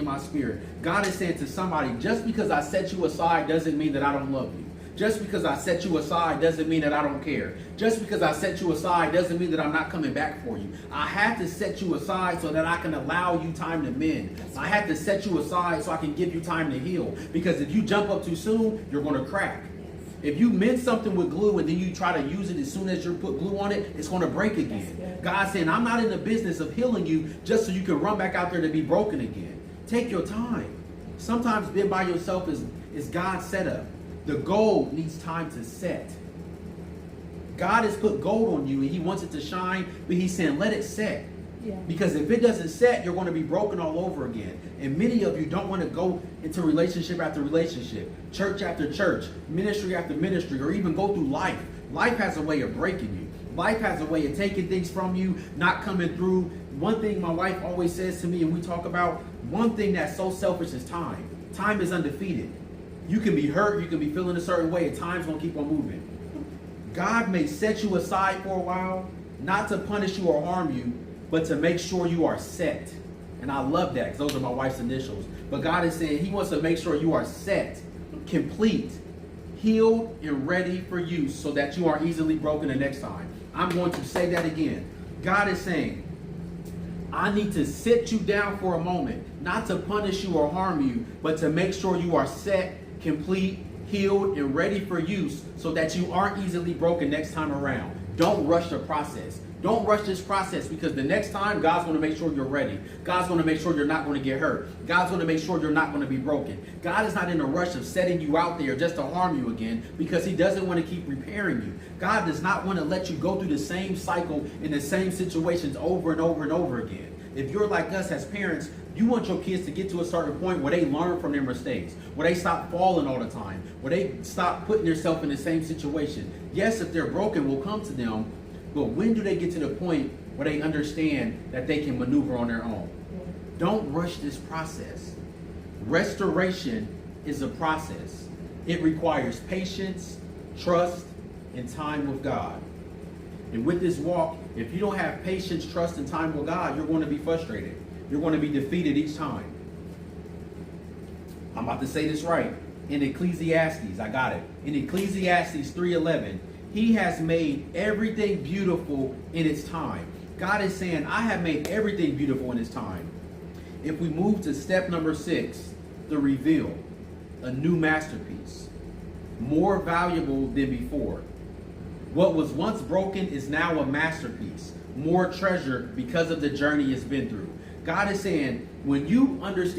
my spirit. God is saying to somebody, just because I set you aside doesn't mean that I don't love you. Just because I set you aside doesn't mean that I don't care. Just because I set you aside doesn't mean that I'm not coming back for you. I had to set you aside so that I can allow you time to mend. I had to set you aside so I can give you time to heal. Because if you jump up too soon, you're going to crack. If you mend something with glue and then you try to use it as soon as you put glue on it, it's going to break again. God's saying, I'm not in the business of healing you just so you can run back out there to be broken again. Take your time. Sometimes being by yourself is God's setup. The gold needs time to set. God has put gold on you and he wants it to shine, but he's saying, let it set. Yeah. Because if it doesn't set, you're going to be broken all over again. And many of you don't want to go into relationship after relationship, church after church, ministry after ministry, or even go through life. Life has a way of breaking you. Life has a way of taking things from you, not coming through. One thing my wife always says to me, and we talk about, one thing that's so selfish is time. Time is undefeated. You can be hurt, you can be feeling a certain way, and time's going to keep on moving. God may set you aside for a while, not to punish you or harm you, but to make sure you are set. And I love that, because those are my wife's initials. But God is saying he wants to make sure you are set, complete, healed, and ready for use so that you aren't easily broken the next time. I'm going to say that again. God is saying, I need to sit you down for a moment, not to punish you or harm you, but to make sure you are set, complete, healed, and ready for use so that you aren't easily broken next time around. Don't rush the process. Don't rush this process, because the next time God's going to make sure you're ready. God's going to make sure you're not going to get hurt. God's going to make sure you're not going to be broken. God is not in a rush of setting you out there just to harm you again, because he doesn't want to keep repairing you. God does not want to let you go through the same cycle in the same situations over and over and over again. If you're like us as parents, you want your kids to get to a certain point where they learn from their mistakes, where they stop falling all the time, where they stop putting themselves in the same situation. Yes, if they're broken, we'll come to them, but when do they get to the point where they understand that they can maneuver on their own? Don't rush this process. Restoration is a process. It requires patience, trust, and time with God. And with this walk, if you don't have patience, trust, and time with God, you're going to be frustrated. You're going to be defeated each time. I'm about to say this right. In Ecclesiastes, I got it. In Ecclesiastes 3:11, he has made everything beautiful in its time. God is saying, I have made everything beautiful in its time. If we move to step number 6, the reveal, a new masterpiece, more valuable than before. What was once broken is now a masterpiece, more treasure because of the journey it's been through. God is saying, when you understand